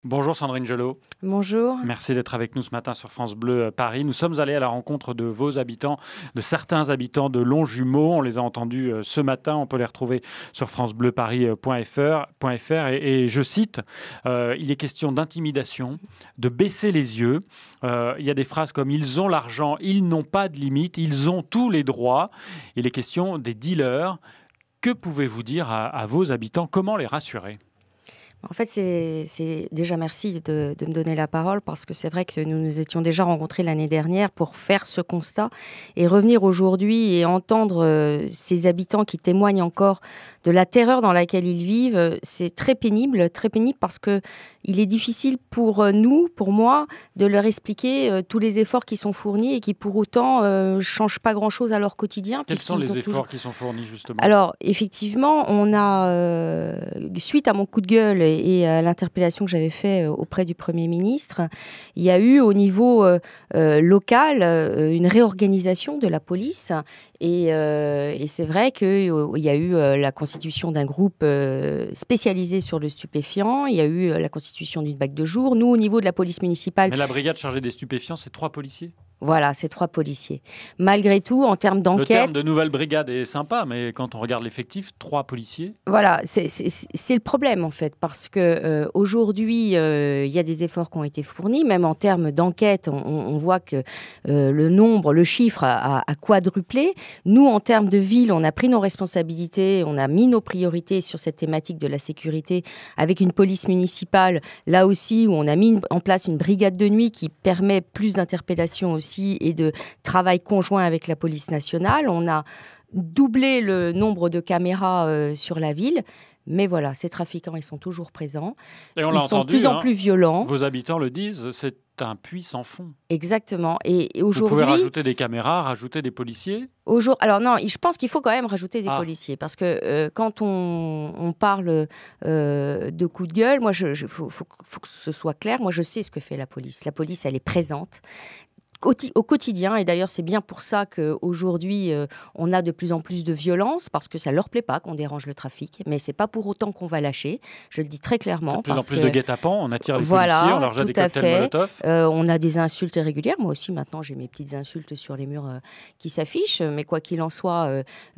Bonjour Sandrine Gelot. Bonjour. Merci d'être avec nous ce matin sur France Bleu Paris. Nous sommes allés à la rencontre de vos habitants, de certains habitants de Longjumeau. On les a entendus ce matin. On peut les retrouver sur francebleuparis.fr. Et je cite, il est question d'intimidation, de baisser les yeux. Il y a des phrases comme « ils ont l'argent, ils n'ont pas de limite, ils ont tous les droits ». Il est question des dealers. Que pouvez-vous dire à vos habitants? Comment les rassurer? En fait, c'est déjà merci de me donner la parole parce que c'est vrai que nous nous étions déjà rencontrés l'année dernière pour faire ce constat et revenir aujourd'hui et entendre ces habitants qui témoignent encore de la terreur dans laquelle ils vivent. C'est très pénible parce que il est difficile pour nous, pour moi, de leur expliquer tous les efforts qui sont fournis et qui pour autant changent pas grand-chose à leur quotidien. Quels sont les efforts qui sont fournis justement? Alors effectivement, on a suite à mon coup de gueule et à l'interpellation que j'avais faite auprès du Premier ministre, il y a eu au niveau local une réorganisation de la police et c'est vrai qu'il y a eu la constitution d'un groupe spécialisé sur le stupéfiant, il y a eu la constitution d'une BAC de jour. Nous, au niveau de la police municipale... Mais la brigade chargée des stupéfiants, c'est 3 policiers? Voilà, c'est 3 policiers. Malgré tout, en termes d'enquête... Le terme de nouvelle brigade est sympa, mais quand on regarde l'effectif, 3 policiers... Voilà, c'est le problème en fait, parce que aujourd'hui, il y a des efforts qui ont été fournis, même en termes d'enquête, on voit que le chiffre a quadruplé. Nous, en termes de ville, on a pris nos responsabilités, on a mis nos priorités sur cette thématique de la sécurité, avec une police municipale, là aussi, où on a mis en place une brigade de nuit qui permet plus d'interpellations aussi, et de travail conjoint avec la police nationale. On a doublé le nombre de caméras sur la ville. Mais voilà, ces trafiquants, ils sont toujours présents. Et on ils l'a sont entendu, de plus en plus violents. Vos habitants le disent, c'est un puits sans fond. Exactement. Et aujourd'hui... Vous pouvez rajouter des caméras, rajouter des policiers? Alors non, je pense qu'il faut quand même rajouter des policiers. Parce que quand on parle de coup de gueule, moi, faut que ce soit clair. Moi, je sais ce que fait la police. La police, elle est présente au quotidien, et d'ailleurs c'est bien pour ça qu'aujourd'hui on a de plus en plus de violence, parce que ça leur plaît pas qu'on dérange le trafic, mais c'est pas pour autant qu'on va lâcher, je le dis très clairement. De plus en plus de guet-apens, on attire les policiers, on leur jette des cocktails Molotov. On a des insultes régulières, moi aussi maintenant j'ai mes petites insultes sur les murs qui s'affichent, mais quoi qu'il en soit,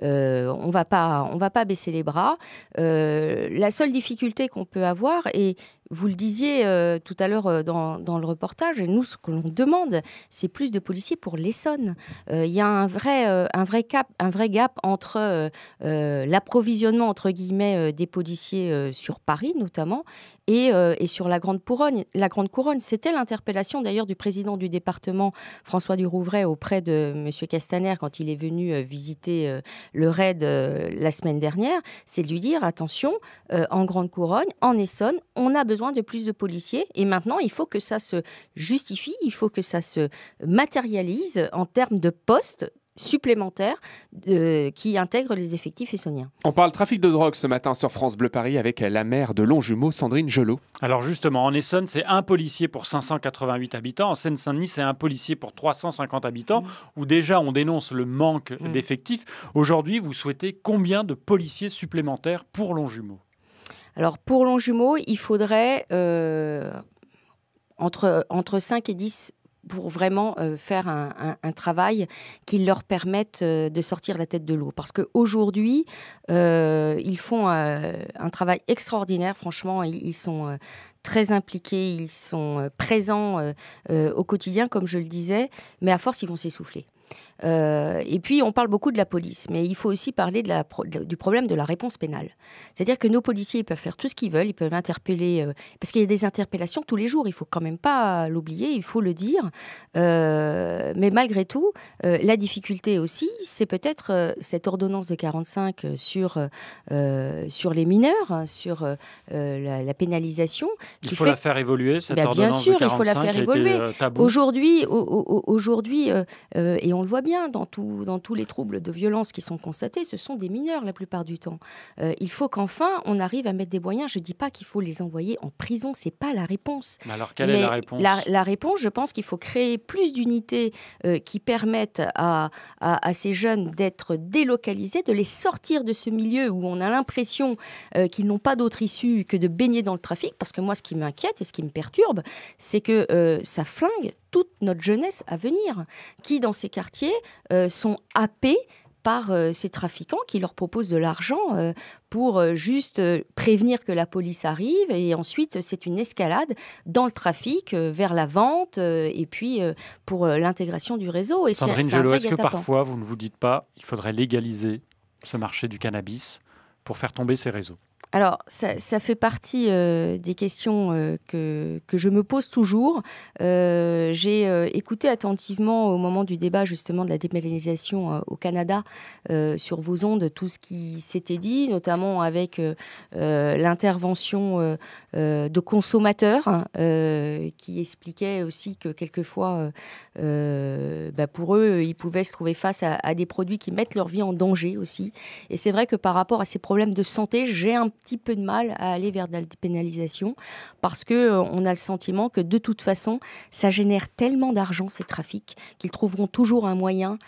on va pas baisser les bras. La seule difficulté qu'on peut avoir, et vous le disiez tout à l'heure dans le reportage, et nous, ce que l'on demande, c'est plus de policiers pour l'Essonne. Il y a un vrai gap entre l'approvisionnement, entre guillemets, des policiers sur Paris, notamment, et sur la Grande Couronne. La Grande Couronne, c'était l'interpellation, d'ailleurs, du président du département, François Durouvray, auprès de M. Castaner, quand il est venu visiter le RAID la semaine dernière, c'est de lui dire, attention, en Grande Couronne, en Essonne, on a besoin de plus de policiers, et maintenant il faut que ça se justifie, il faut que ça se matérialise en termes de postes supplémentaires qui intègrent les effectifs essonniens. On parle trafic de drogue ce matin sur France Bleu Paris avec la maire de Longjumeau, Sandrine Gelot. Alors justement, en Essonne, c'est 1 policier pour 588 habitants. En Seine-Saint-Denis, c'est 1 policier pour 350 habitants, où déjà on dénonce le manque d'effectifs. Aujourd'hui, vous souhaitez combien de policiers supplémentaires pour Longjumeau? Alors, pour Longjumeau, il faudrait entre 5 et 10 pour vraiment faire un travail qui leur permette de sortir la tête de l'eau. Parce qu'aujourd'hui, ils font un travail extraordinaire. Franchement, ils sont très impliqués, ils sont présents au quotidien, comme je le disais, mais à force, ils vont s'essouffler. Et puis, on parle beaucoup de la police, mais il faut aussi parler du problème de la réponse pénale. C'est-à-dire que nos policiers, ils peuvent faire tout ce qu'ils veulent, ils peuvent interpeller, parce qu'il y a des interpellations tous les jours, il ne faut quand même pas l'oublier, il faut le dire. Mais malgré tout, la difficulté aussi, c'est peut-être cette ordonnance de 45 sur les mineurs, sur la pénalisation. Il faut la faire évoluer, cette ordonnance de 45. Bien sûr, il faut la faire évoluer. Tabou. Aujourd'hui, et on le voit bien, bien, dans tous les troubles de violence qui sont constatés, ce sont des mineurs la plupart du temps. Il faut qu'enfin, on arrive à mettre des moyens. Je ne dis pas qu'il faut les envoyer en prison, ce n'est pas la réponse. Mais alors, quelle est la réponse ? La réponse, je pense qu'il faut créer plus d'unités qui permettent à ces jeunes d'être délocalisés, de les sortir de ce milieu où on a l'impression qu'ils n'ont pas d'autre issue que de baigner dans le trafic. Parce que moi, ce qui m'inquiète et ce qui me perturbe, c'est que ça flingue toute notre jeunesse à venir, qui dans ces quartiers sont happés par ces trafiquants qui leur proposent de l'argent pour juste prévenir que la police arrive, et ensuite c'est une escalade dans le trafic vers la vente et puis pour l'intégration du réseau. Et Sandrine Gelot, est-ce que parfois vous ne vous dites pas qu'il faudrait légaliser ce marché du cannabis pour faire tomber ces réseaux ? Alors, ça fait partie des questions que je me pose toujours. J'ai écouté attentivement au moment du débat justement de la dépénalisation au Canada sur vos ondes tout ce qui s'était dit, notamment avec l'intervention de consommateurs qui expliquaient aussi que quelquefois, pour eux, ils pouvaient se trouver face à des produits qui mettent leur vie en danger aussi. Et c'est vrai que par rapport à ces problèmes de santé, j'ai un petit peu de mal à aller vers de la dépénalisation parce qu'on a le sentiment que de toute façon, ça génère tellement d'argent, ces trafics, qu'ils trouveront toujours un moyen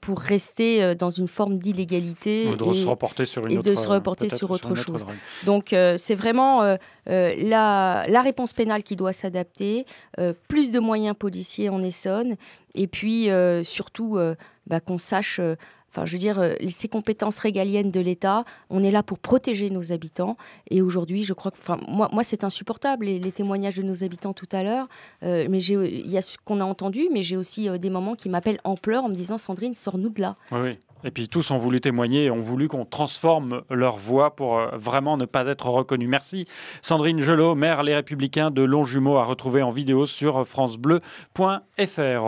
pour rester dans une forme d'illégalité et de se reporter sur autre chose. Donc c'est vraiment la réponse pénale qui doit s'adapter, plus de moyens policiers en Essonne, et puis surtout qu'on sache... ces compétences régaliennes de l'État, on est là pour protéger nos habitants. Et aujourd'hui, je crois que, moi, c'est insupportable, les témoignages de nos habitants tout à l'heure. Mais il y a ce qu'on a entendu, mais j'ai aussi des mamans qui m'appellent en pleurs en me disant « Sandrine, sors-nous de là ». Oui. Et puis tous ont voulu témoigner et ont voulu qu'on transforme leur voix pour vraiment ne pas être reconnus. Merci Sandrine Gelot, maire Les Républicains de Longjumeau, à retrouver en vidéo sur francebleu.fr.